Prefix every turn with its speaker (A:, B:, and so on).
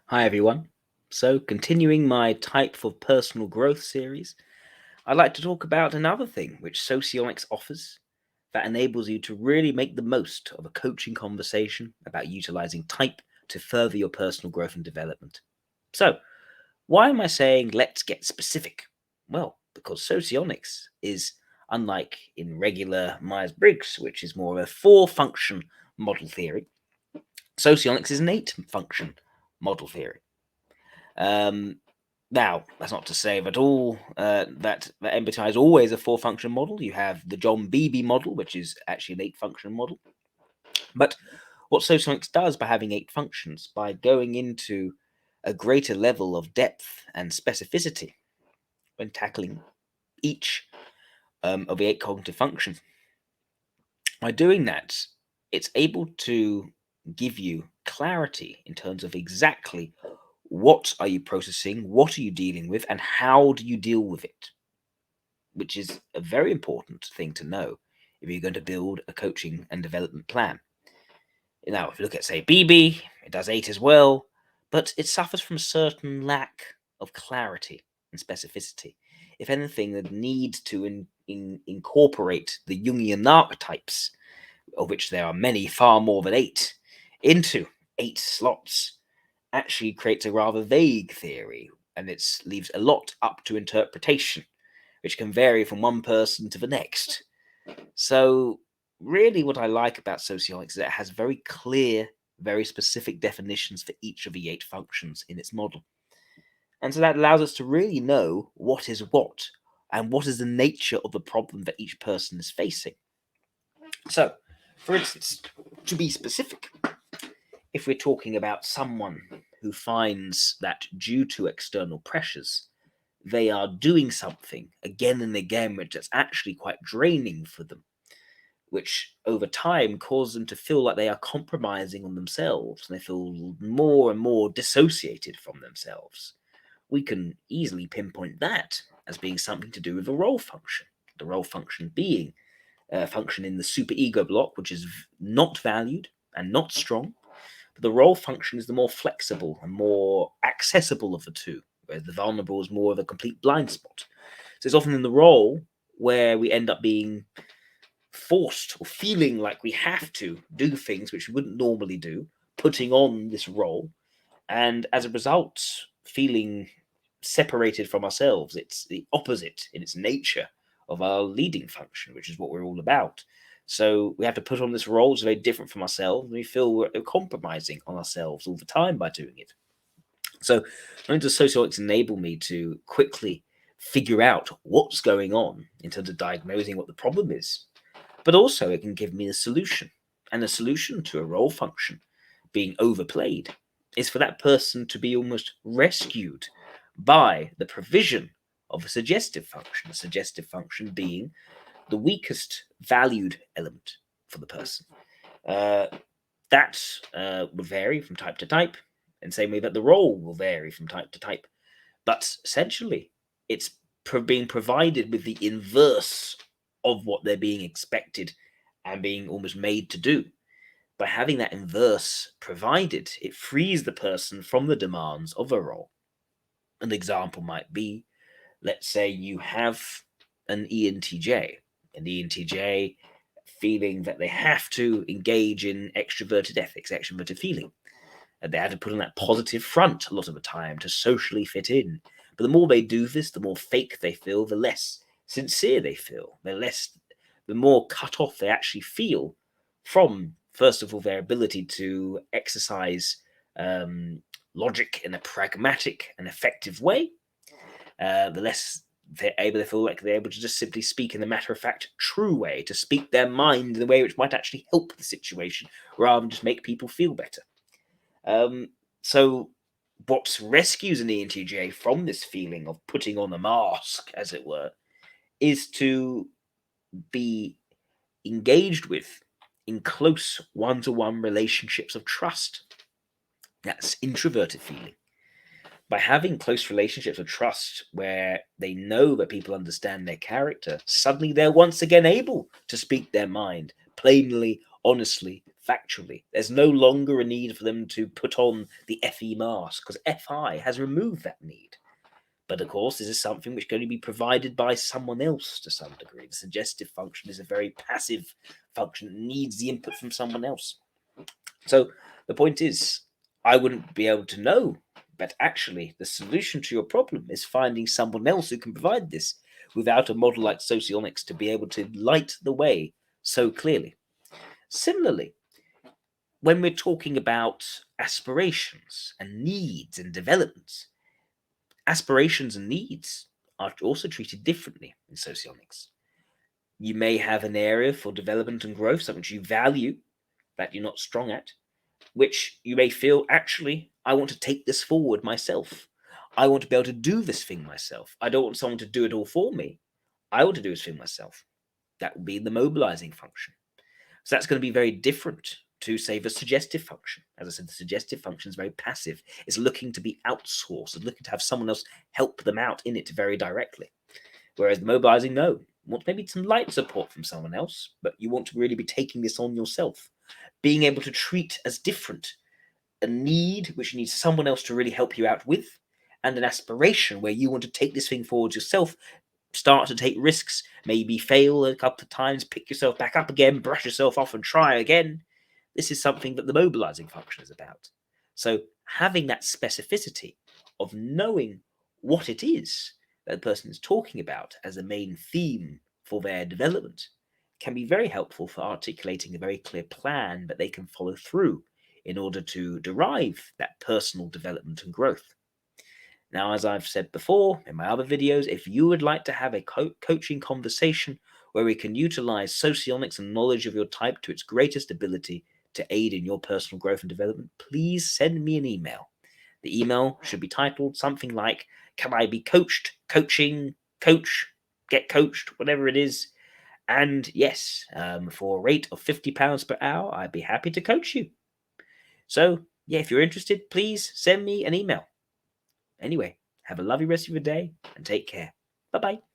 A: Hi everyone. So, continuing my Type for Personal Growth series, I'd like to talk about another thing which socionics offers that enables you to really make the most of a coaching conversation about utilizing type to further your personal growth and development. So, why am I saying let's get specific? Well, because socionics is unlike in regular Myers-Briggs, which is more of a four-function model theory. Socionics is an eight-function model theory. Now, that's not to say at all that MBTI is always a four-function model. You have the John Beebe model, which is actually an eight-function model. But what socionics does by having eight functions, by going into a greater level of depth and specificity when tackling each of the eight cognitive functions, by doing that, it's able to give you clarity in terms of exactly what are you processing, what are you dealing with, and how do you deal with it, which is a very important thing to know if you're going to build a coaching and development plan. Now, if you look at, say, BB, it does 8 as well, but it suffers from a certain lack of clarity and specificity. If anything, it needs to incorporate the Jungian archetypes, of which there are many, far more than 8, into 8 slots, actually creates a rather vague theory, and it leaves a lot up to interpretation, which can vary from one person to the next. So, really, what I like about socionics is that it has very clear, very specific definitions for each of the 8 functions in its model. And so that allows us to really know what is what and what is the nature of the problem that each person is facing. So, for instance, to be specific, if we're talking about someone who finds that due to external pressures, they are doing something again and again which is actually quite draining for them, which over time causes them to feel like they are compromising on themselves and they feel more and more dissociated from themselves. We can easily pinpoint that as being something to do with the role function. The role function being a function in the superego block, which is not valued and not strong. But the role function is the more flexible and more accessible of the two, whereas the vulnerable is more of a complete blind spot. So it's often in the role where we end up being forced or feeling like we have to do things which we wouldn't normally do, putting on this role, and as a result, feeling separated from ourselves. It's the opposite in its nature of our leading function, which is what we're all about. So we have to put on this role that's very different from ourselves, and we feel we're compromising on ourselves all the time by doing it. So not only does sociologics enable me to quickly figure out what's going on in terms of diagnosing what the problem is, but also it can give me a solution. And the solution to a role function being overplayed is for that person to be almost rescued by the provision of a suggestive function, a suggestive function being the weakest valued element for the person. Uh, that would vary from type to type, and same way that the role will vary from type to type. But essentially, it's being provided with the inverse of what they're being expected and being almost made to do. By having that inverse provided, it frees the person from the demands of a role. An example might be, let's say you have an ENTJ, an ENTJ feeling that they have to engage in extroverted ethics, extroverted feeling. And they have to put on that positive front a lot of the time to socially fit in. But the more they do this, the more fake they feel, the less sincere they feel, the more cut off they actually feel from, first of all, their ability to exercise logic in a pragmatic and effective way. The less they're able to feel like they're able to just simply speak in a matter-of-fact, true way, to speak their mind in a way which might actually help the situation rather than just make people feel better. So what rescues an ENTJ from this feeling of putting on a mask, as it were, is to be engaged with in close one-to-one relationships of trust. That's introverted feeling. By having close relationships of trust where they know that people understand their character, suddenly they're once again able to speak their mind plainly, honestly, factually. There's no longer a need for them to put on the FE mask because FI has removed that need. But of course, this is something which can only be provided by someone else to some degree. The suggestive function is a very passive function that needs the input from someone else. So the point is, I wouldn't be able to know, but actually, the solution to your problem is finding someone else who can provide this without a model like socionics to be able to light the way so clearly. Similarly, when we're talking about aspirations and needs and developments, aspirations and needs are also treated differently in socionics. You may have an area for development and growth, something you value that you're not strong at, which you may feel, actually, I want to take this forward myself. I want to be able to do this thing myself. I don't want someone to do it all for me. I want to do this thing myself. That would be the mobilizing function. So that's going to be very different to, say, the suggestive function. As I said, the suggestive function is very passive. It's looking to be outsourced. It's looking to have someone else help them out in it very directly. Whereas the mobilizing, no. You want maybe some light support from someone else, but you want to really be taking this on yourself. Being able to treat as different a need which needs someone else to really help you out with, and an aspiration where you want to take this thing forward yourself, start to take risks, maybe fail a couple of times, pick yourself back up again, brush yourself off and try again. This is something that the mobilizing function is about. So having that specificity of knowing what it is that the person is talking about as a main theme for their development can be very helpful for articulating a very clear plan that they can follow through in order to derive that personal development and growth. Now, as I've said before in my other videos, if you would like to have a coaching conversation where we can utilize socionics and knowledge of your type to its greatest ability to aid in your personal growth and development, please send me an email. The email should be titled something like, can I be coached, coaching, coach, get coached, whatever it is. And yes, for a rate of £50 per hour, I'd be happy to coach you. So, yeah, if you're interested, please send me an email. Anyway, have a lovely rest of your day and take care. Bye-bye.